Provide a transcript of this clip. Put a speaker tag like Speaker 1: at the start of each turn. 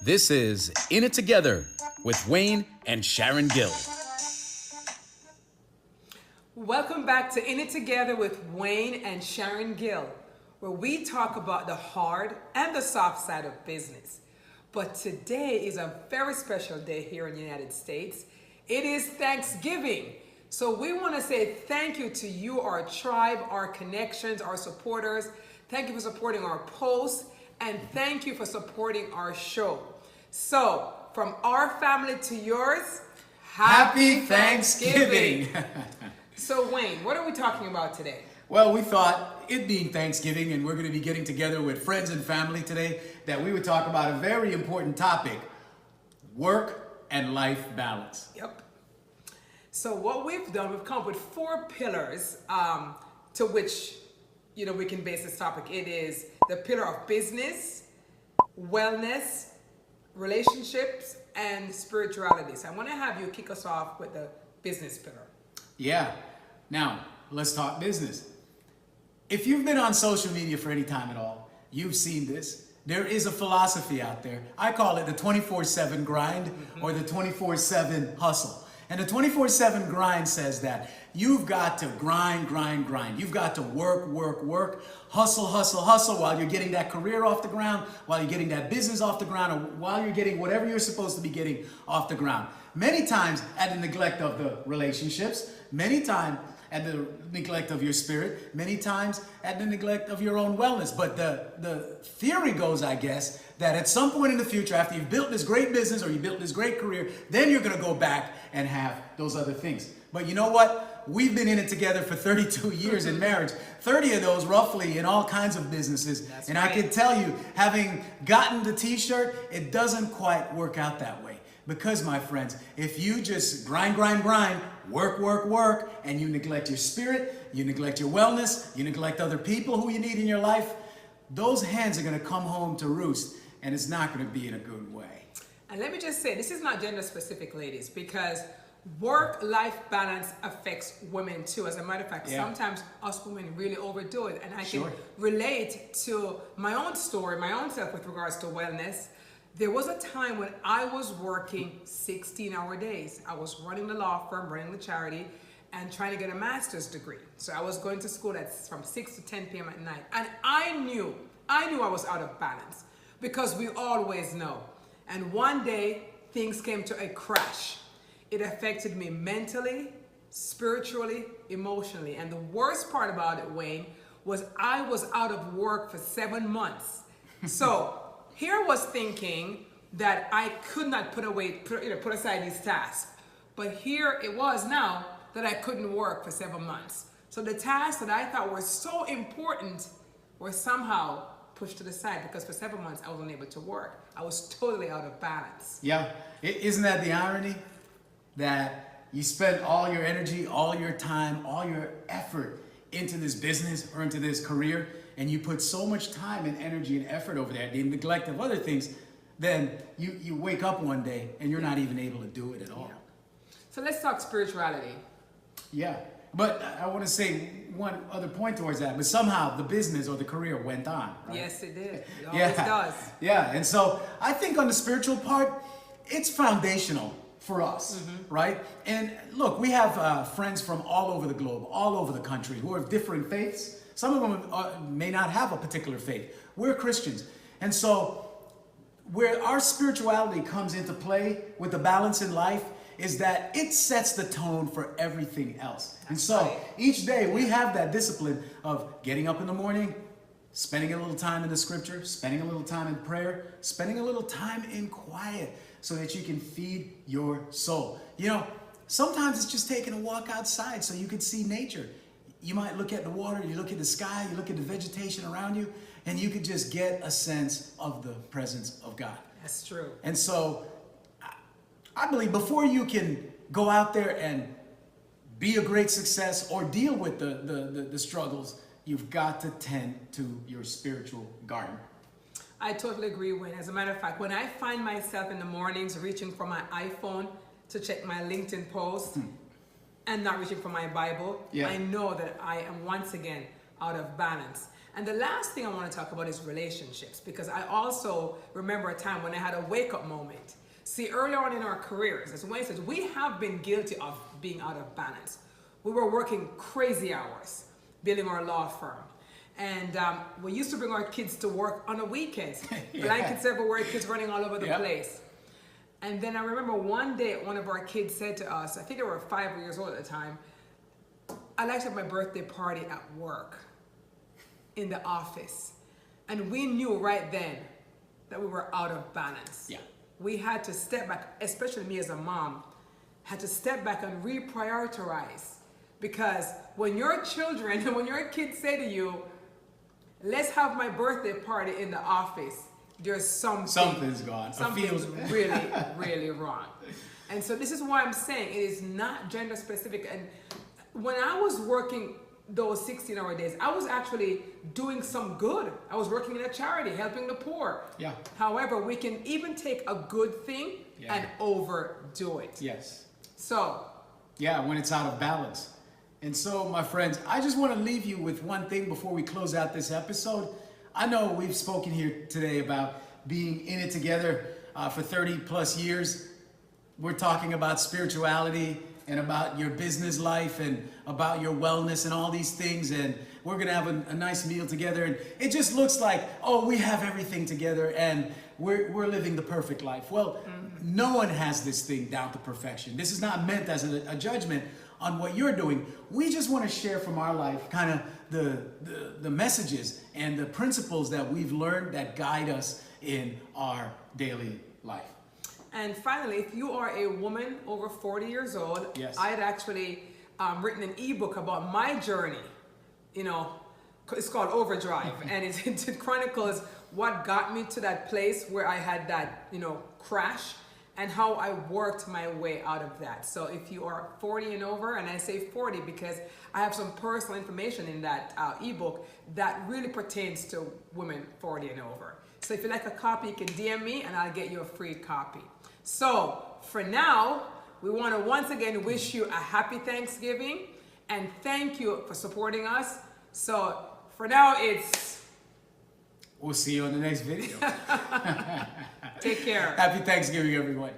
Speaker 1: This is In It Together with Wayne and Sharon Gill.
Speaker 2: Welcome back to In It Together with Wayne and Sharon Gill, where we talk about the hard and the soft side of business. But today is a very special day here in the United States. It is Thanksgiving. So we want to say thank you to you, our tribe, our connections, our supporters. Thank you for supporting our posts, and thank you for supporting our show. So, from our family to yours,
Speaker 3: Happy Thanksgiving!
Speaker 2: So Wayne, what are we talking about today?
Speaker 3: Well, we thought, it being Thanksgiving and we're going to be getting together with friends and family today, that we would talk about a very important topic, work and life balance.
Speaker 2: Yep. So what we've done, we've come up with 4 pillars to which we can base this topic. It is the pillar of business, wellness, relationships, and spirituality. So I want to have you kick us off with the business pillar.
Speaker 3: Yeah. Now, let's talk business. If you've been on social media for any time at all, you've seen this. There is a philosophy out there. I call it the 24/7 grind or the 24/7 hustle. And the 24/7 grind says that you've got to grind. You've got to work, hustle while you're getting that career off the ground, while you're getting that business off the ground, or while you're getting whatever you're supposed to be getting off the ground. Many times at the neglect of the relationships, many times at the neglect of your spirit, many times at the neglect of your own wellness. But the theory goes, I guess, that at some point in the future, after you've built this great business or you built this great career, then you're going to go back and have those other things. But you know what? We've been in it together for 32 years in marriage, 30 of those roughly in all kinds of businesses.
Speaker 2: That's
Speaker 3: and
Speaker 2: right.
Speaker 3: I can tell you, having gotten the t-shirt, it doesn't quite work out that way. Because, my friends, if you just grind, work, and you neglect your spirit, you neglect your wellness, you neglect other people who you need in your life, those hens are going to come home to roost, and it's not going to be in a good way.
Speaker 2: And let me just say, this is not gender specific, ladies, because work-life balance affects women too. As a matter of fact, sometimes us women really overdo it. And I can relate to my own story, my own self with regards to wellness. There was a time when I was working 16-hour days. I was running the law firm, running the charity, and trying to get a master's degree. So I was going to school from 6 to 10 p.m. at night. And I knew I was out of balance, because we always know. And one day, things came to a crash. It affected me mentally, spiritually, emotionally. And the worst part about it, Wayne, was I was out of work for 7 months. So here I was thinking that I could not put aside these tasks. But here it was now that I couldn't work for 7 months. So the tasks that I thought were so important were somehow pushed to the side, because for 7 months I was unable to work. I was totally out of balance.
Speaker 3: Yeah. Isn't that the irony? That you spend all your energy, all your time, all your effort into this business or into this career, and you put so much time and energy and effort over there, the neglect of other things, then you wake up one day and you're not even able to do it at all.
Speaker 2: Yeah. So let's talk spirituality.
Speaker 3: Yeah, but I want to say one other point towards that, but somehow the business or the career went on, right?
Speaker 2: Yes, it did. It always does.
Speaker 3: Yeah, and so I think on the spiritual part, it's foundational for us, right? And look, we have friends from all over the globe, all over the country, who are of different faiths. Some of them may not have a particular faith. We're Christians. And so where our spirituality comes into play with the balance in life is that it sets the tone for everything else. And so each day we have that discipline of getting up in the morning, spending a little time in the scripture, spending a little time in prayer, spending a little time in quiet, so that you can feed your soul. Sometimes it's just taking a walk outside so you can see nature. You might look at the water, you look at the sky, you look at the vegetation around you, and you could just get a sense of the presence of God.
Speaker 2: That's true.
Speaker 3: And so I believe before you can go out there and be a great success or deal with the struggles, you've got to tend to your spiritual garden.
Speaker 2: I totally agree, Wayne. As a matter of fact, when I find myself in the mornings reaching for my iPhone to check my LinkedIn post and not reaching for my Bible, I know that I am once again out of balance. And the last thing I want to talk about is relationships, because I also remember a time when I had a wake-up moment. See, early on in our careers, as Wayne says, we have been guilty of being out of balance. We were working crazy hours, building our law firm. And we used to bring our kids to work on the weekends. Blankets everywhere, kids running all over the place. And then I remember one day, one of our kids said to us, I think they were 5 years old at the time, "I'd like to have my birthday party at work, in the office." And we knew right then that we were out of balance.
Speaker 3: Yeah.
Speaker 2: We had to step back, especially me as a mom, had to step back and reprioritize. Because when your children, when your kids say to you, "Let's have my birthday party in the office," there's
Speaker 3: something's gone.
Speaker 2: Something's really, really wrong. And so this is why I'm saying it is not gender specific. And when I was working those 16-hour days, I was actually doing some good. I was working in a charity, helping the poor.
Speaker 3: Yeah.
Speaker 2: However, we can even take a good thing and overdo it.
Speaker 3: Yes.
Speaker 2: So.
Speaker 3: Yeah, when it's out of balance. And so, my friends, I just want to leave you with one thing before we close out this episode. I know we've spoken here today about being in it together for 30 plus years. We're talking about spirituality and about your business life and about your wellness and all these things. And we're going to have a nice meal together. And it just looks like, oh, we have everything together and we're living the perfect life. Well, no one has this thing down to perfection. This is not meant as a judgment on what you're doing. We just want to share from our life kind of the messages and the principles that we've learned that guide us in our daily life.
Speaker 2: And finally, if you are a woman over 40 years old, I had actually written an ebook about my journey. You know, it's called Overdrive, and it chronicles what got me to that place where I had that, you know, crash, and how I worked my way out of that. So if you are 40 and over, and I say 40 because I have some personal information in that ebook that really pertains to women 40 and over. So if you like a copy, you can DM me and I'll get you a free copy. So for now, we want to once again wish you a happy Thanksgiving and thank you for supporting us. So for now,
Speaker 3: we'll see you on the next video.
Speaker 2: Take care.
Speaker 3: Happy Thanksgiving, everyone.